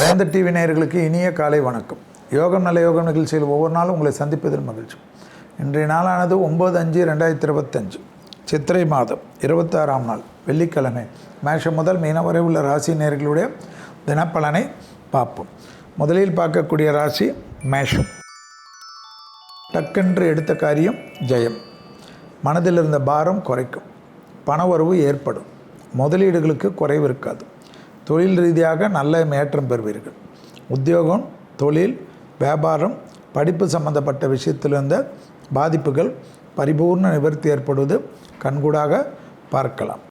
வேந்த TV நேயர்களுக்கு இனிய காலை வணக்கம். யோகம் நல்ல யோகம் நிகழ்ச்சியில் ஒவ்வொரு நாளும் உங்களை சந்திப்பதில் மகிழ்ச்சி. இன்றைய நாளானது 9/5/2025 சித்திரை மாதம் 26ஆம் நாள் வெள்ளிக்கிழமை. மேஷம் முதல் மீனம் வரை உள்ள ராசி நேயர்களுடைய தினப்பலனை பார்ப்போம். முதலில் பார்க்கக்கூடிய ராசி மேஷம். டக்கென்று எடுத்த காரியம் ஜெயம். மனதில் இருந்த பாரம் குறைக்கும். பணவரவு ஏற்படும். முதலீடுகளுக்கு குறைவு இருக்காது. தொழில் ரீதியாக நல்ல ஏற்றம் பெறுவீர்கள். உத்தியோகம், தொழில், வியாபாரம், படிப்பு சம்பந்தப்பட்ட விஷயத்தில் இருந்த பாதிப்புகள் பரிபூர்ண நிவர்த்தி ஏற்படுவது கண்கூடாக பார்க்கலாம்.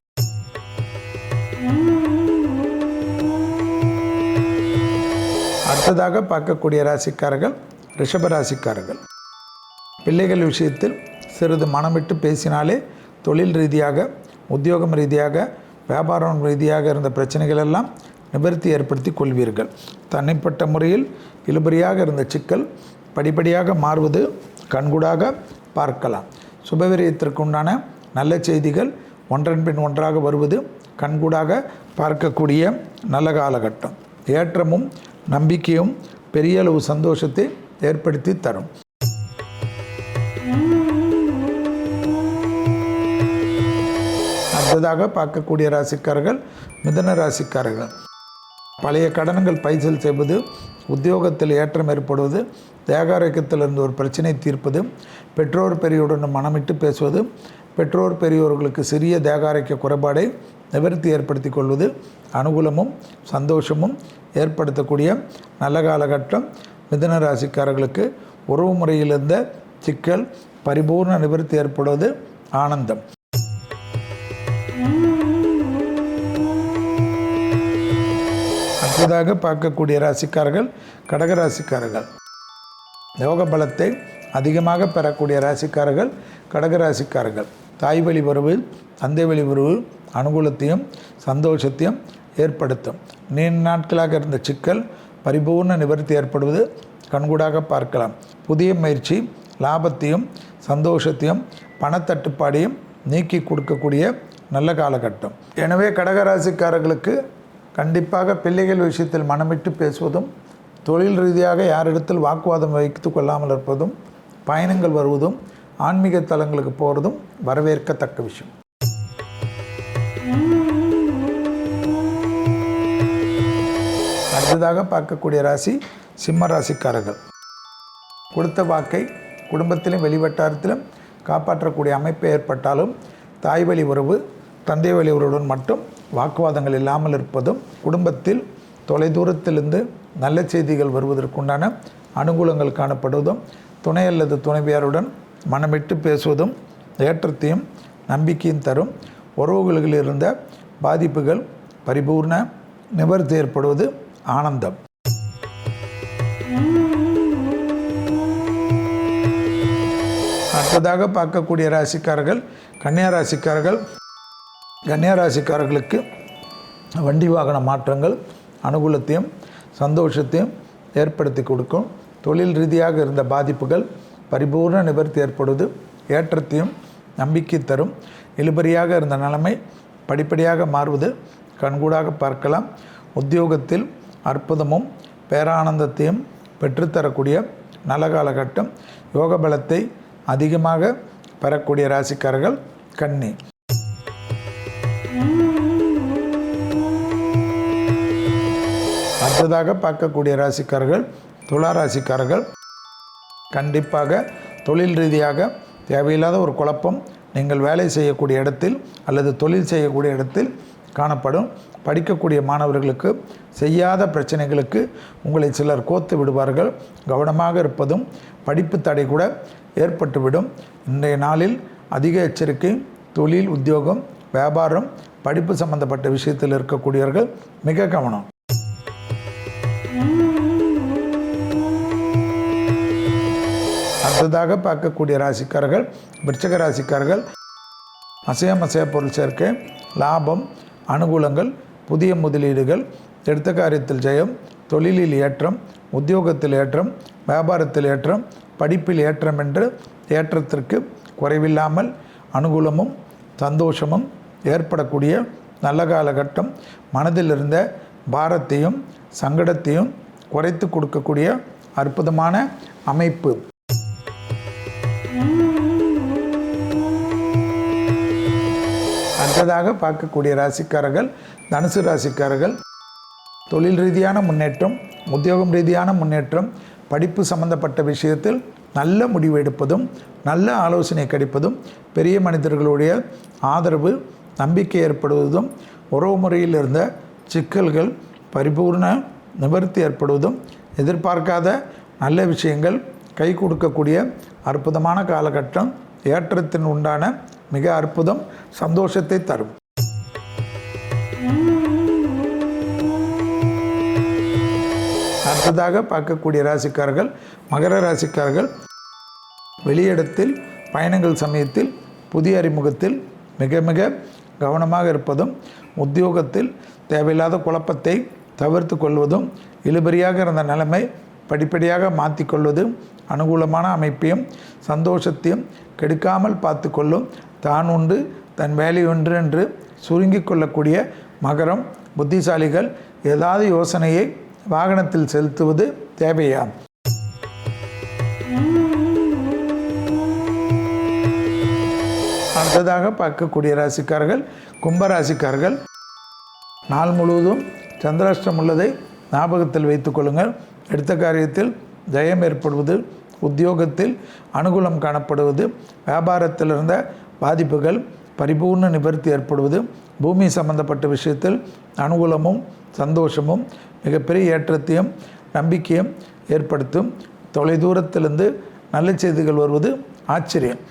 அடுத்ததாக பார்க்கக்கூடிய ராசிக்காரர்கள் ரிஷப ராசிக்காரர்கள். பிள்ளைகள் விஷயத்தில் சிறிது மனமிட்டு பேசினாலே தொழில் ரீதியாக, உத்தியோகம் ரீதியாக, வியாபாரம் ரீதியாக இருந்த பிரச்சனைகள் எல்லாம் நிவர்த்தி ஏற்படுத்தி கொள்வீர்கள். தனிப்பட்ட முறையில் இழுபறியாக இருந்த சிக்கல் படிப்படியாக மாறுவது கண்கூடாக பார்க்கலாம். சுபவிரயத்திற்கு உண்டான நல்ல செய்திகள் ஒன்றன் பின் ஒன்றாக வருவது கண்கூடாக பார்க்கக்கூடிய நல்ல காலகட்டம். ஏற்றமும் நம்பிக்கையும் பெரிய அளவு சந்தோஷத்தை ஏற்படுத்தி தரும். அடுத்ததாக பார்க்கக்கூடிய ராசிக்காரர்கள் மிதுன ராசிக்காரர்கள். பழைய கடன்கள் பைசல் செய்வது, உத்தியோகத்தில் ஏற்றம் ஏற்படுவது, தேகாரோக்கியத்தில் இருந்து ஒரு பிரச்சனை தீர்ப்பது, பெற்றோர் பெரியோருடன் மனமிட்டு பேசுவது, பெற்றோர் பெரியோர்களுக்கு சிறிய தேகாரோக்கிய குறைபாடை நிவர்த்தி ஏற்படுத்தி கொள்வது அனுகூலமும் சந்தோஷமும் ஏற்படுத்தக்கூடிய நல்ல காலகட்டம். மிதுன ராசிக்காரர்களுக்கு உறவு முறையில் இருந்த சிக்கல் பரிபூர்ண நிவர்த்தி ஏற்படுவது ஆனந்தம். அடுத்ததாக பார்க்கக்கூடிய ராசிக்காரர்கள் கடகராசிக்காரர்கள். யோக பலத்தை அதிகமாக பெறக்கூடிய ராசிக்காரர்கள் கடகராசிக்காரர்கள். தாய் வழி உறவு, தந்தை வழி உறவு அனுகூலத்தையும் சந்தோஷத்தையும் ஏற்படுத்தும். நீண்ட நாட்களாக இருந்த சிக்கல் பரிபூர்ண நிவர்த்தி ஏற்படுவது கண்கூடாக பார்க்கலாம். புதிய முயற்சி லாபத்தையும் சந்தோஷத்தையும் பணத்தட்டுப்பாடையும் நீக்கி கொடுக்கக்கூடிய நல்ல காலகட்டம். எனவே கடகராசிக்காரர்களுக்கு கண்டிப்பாக பிள்ளைகள் விஷயத்தில் மனமிட்டு பேசுவதும், தொழில் ரீதியாக யாரிடத்தில் வாக்குவாதம் வைத்து கொள்ளாமல் இருப்பதும், பயணங்கள் வருவதும், ஆன்மீக தலங்களுக்கு போகிறதும் வரவேற்கத்தக்க விஷயம். அடுத்ததாக பார்க்கக்கூடிய ராசி சிம்ம ராசிக்காரர்கள். கொடுத்த வாக்கை குடும்பத்திலும் வெளிவட்டாரத்திலும் காப்பாற்றக்கூடிய அமைப்பு ஏற்பட்டாலும் தாய் வழி உறவு, தந்தை வழி உறவுடன் மட்டும் வாக்குவாதங்கள் இல்லாமல் இருப்பதும், குடும்பத்தில் தொலைதூரத்திலிருந்து நல்ல செய்திகள் வருவதற்குண்டான அனுகூலங்கள் காணப்படுவதும், துணை அல்லது துணைவியாருடன் மனமிட்டு பேசுவதும் ஏற்றத்தையும் நம்பிக்கையும் தரும். உறவுகளில் இருந்த பாதிப்புகள் பரிபூர்ண நிவர்த்தி ஏற்படுவது ஆனந்தம். அடுத்ததாக பார்க்கக்கூடிய ராசிக்காரர்கள் கன்னியா ராசிக்காரர்கள். கன்னியா ராசிக்காரர்களுக்கு வண்டி வாகன மாற்றங்கள் அனுகூலத்தையும் சந்தோஷத்தையும் ஏற்படுத்தி கொடுக்கும். தொழில் ரீதியாக இருந்த பாதிப்புகள் பரிபூர்ண நிவர்த்தி ஏற்படுவது ஏற்றத்தையும் நம்பிக்கை தரும். இழுபறியாக இருந்த நிலைமை படிப்படியாக மாறுவது கண்கூடாக பார்க்கலாம். உத்தியோகத்தில் அற்புதமும் பேரானந்தத்தையும் பெற்றுத்தரக்கூடிய நல்ல காலகட்டம். யோக பலத்தை அதிகமாக பெறக்கூடிய ராசிக்காரர்கள் கன்னி. அடுத்ததாக பார்க்கக்கூடிய ராசிக்காரர்கள் துலா ராசிக்காரர்கள். கண்டிப்பாக தொழில் ரீதியாக தேவையில்லாத ஒரு குழப்பம் நீங்கள் வேலை செய்யக்கூடிய இடத்தில் அல்லது தொழில் செய்யக்கூடிய இடத்தில் காணப்படும். படிக்கக்கூடிய மாணவர்களுக்கு செய்யாத பிரச்சனைகளுக்கு உங்களை சிலர் கோத்து விடுவார்கள். கவனமாக இருப்பதும் படிப்பு தடை கூட ஏற்பட்டுவிடும். இன்றைய நாளில் அதிக எச்சரிக்கை. தொழில், உத்தியோகம், வியாபாரம், படிப்பு சம்பந்தப்பட்ட விஷயத்தில் இருக்கக்கூடியவர்கள் மிக கவனம். அடுத்ததாக பார்க்கக்கூடிய ராசிக்காரர்கள் விருச்சிக ராசிக்காரர்கள். அசைய பொருள் சேர்க்கை, லாபம், அனுகூலங்கள், புதிய முதலீடுகள், எடுத்த காரியத்தில் ஜெயம், தொழிலில் ஏற்றம், உத்தியோகத்தில் ஏற்றம், வியாபாரத்தில் ஏற்றம், படிப்பில் ஏற்றம் என்று ஏற்றத்திற்கு குறைவில்லாமல் அனுகூலமும் சந்தோஷமும் ஏற்படக்கூடிய நல்ல காலகட்டம். மனதில் இருந்த பாரத்தையும் சங்கடத்தையும் குறைத்து கொடுக்கக்கூடிய அற்புதமான அமைப்பு. அடுத்ததாக பார்க்கக்கூடிய ராசிக்காரர்கள் தனுசு ராசிக்காரர்கள். தொழில் ரீதியான முன்னேற்றம், உத்தியோகம் ரீதியான முன்னேற்றம், படிப்பு சம்பந்தப்பட்ட விஷயத்தில் நல்ல முடிவு எடுப்பதும் நல்ல ஆலோசனை கிடைப்பதும், பெரிய மனிதர்களுடைய ஆதரவு நம்பிக்கை ஏற்படுவதும், உறவு முறையில் இருந்த சிக்கல்கள் பரிபூர்ண நிவர்த்தி ஏற்படுவதும், எதிர்பார்க்காத நல்ல விஷயங்கள் கை கொடுக்கக்கூடிய அற்புதமான காலகட்டம். ஏற்றத்தின் உண்டான மிக அற்புதம், சந்தோஷத்தை தரும். அடுத்ததாக பார்க்கக்கூடிய ராசிக்காரர்கள் மகர ராசிக்காரர்கள். வெளியிடத்தில் பயணங்கள் சமயத்தில் புதிய அறிமுகத்தில் மிக மிக கவனமாக இருப்பதும், உத்தியோகத்தில் தேவையில்லாத குழப்பத்தை தவிர்த்து கொள்வதும், இழுபறியாக இருந்த நிலைமை படிப்படியாக மாற்றிக்கொள்வது அனுகூலமான அமைப்பையும் சந்தோஷத்தையும் கெடுக்காமல் பார்த்து கொள்ளும். தான் உண்டு தன் வேலை ஒன்று என்று சுருங்கி கொள்ளக்கூடிய மகரம். புத்திசாலிகள் ஏதாவது யோசனையை வாகனத்தில் செலுத்துவது தேவையா? அடுத்ததாக பார்க்கக்கூடிய ராசிக்காரர்கள் கும்பராசிக்காரர்கள். நாள் முழுவதும் சந்திராஷ்டம் உள்ளதை ஞாபகத்தில் வைத்துக் கொள்ளுங்கள். எடுத்த காரியத்தில் ஜெயம் ஏற்படுவது, உத்தியோகத்தில் அனுகூலம் காணப்படுவது, வியாபாரத்தில் இருந்த பாதிப்புகள் பரிபூர்ண நிவர்த்தி ஏற்படுவது, பூமி சம்பந்தப்பட்ட விஷயத்தில் அனுகூலமும் சந்தோஷமும் மிகப்பெரிய ஏற்றத்தையும் நம்பிக்கையும் ஏற்படுத்தும். தொலைதூரத்திலிருந்து நல்ல செய்திகள் வருவது ஆச்சரியம்.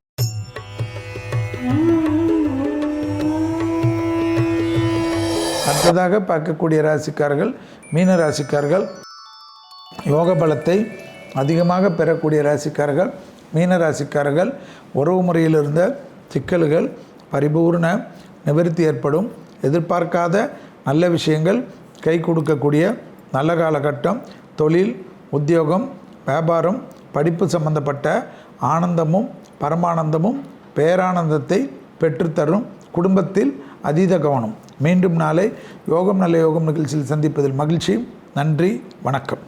அடுத்ததாக பார்க்கக்கூடிய ராசிக்காரர்கள் மீன ராசிக்காரர்கள். யோக பலத்தை அதிகமாக பெறக்கூடிய ராசிக்காரர்கள் மீன ராசிக்காரர்கள். உறவு முறையில் இருந்த சிக்கல்கள் பரிபூர்ண நிவர்த்தி ஏற்படும். எதிர்பார்க்காத நல்ல விஷயங்கள் கை கொடுக்கக்கூடிய நல்ல காலகட்டம். தொழில், உத்தியோகம், வியாபாரம், படிப்பு சம்பந்தப்பட்ட ஆனந்தமும் பரமானந்தமும் பேரானந்தத்தை பெற்றுத்தரும். குடும்பத்தில் அதீத கவனம். மீண்டும் நாளை யோகம் நல்ல யோகம் நிகழ்ச்சியில் சந்திப்பதில் மகிழ்ச்சி. நன்றி, வணக்கம்.